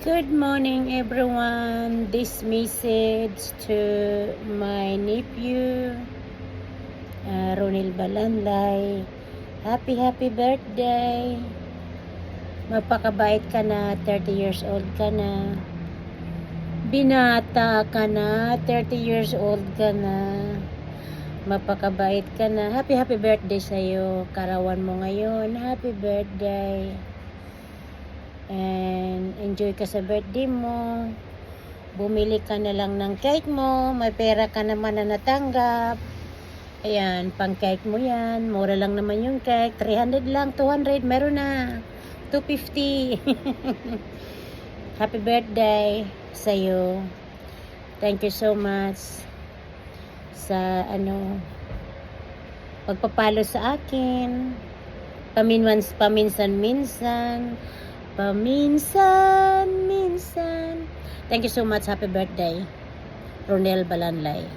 Good morning everyone. This message to my nephew, Ronel Balanlay. Happy birthday. Mapakabait ka na, 30 years old ka na. Binata ka na, 30 years old ka na. Mapakabait ka na. Happy birthday sa'yo. Karawan mo ngayon. Happy birthday. And enjoy ka sa birthday mo. Bumili ka na lang ng cake mo. May pera ka naman na natanggap. Ayan, pang cake mo yan. Mura lang naman yung cake. 300 lang, 200, meron na. 250. Happy birthday sa'yo. Thank you so much sa pagpapalo sa akin. Paminsan-minsan. Thank you so much. Happy birthday, Ronel Balanlay.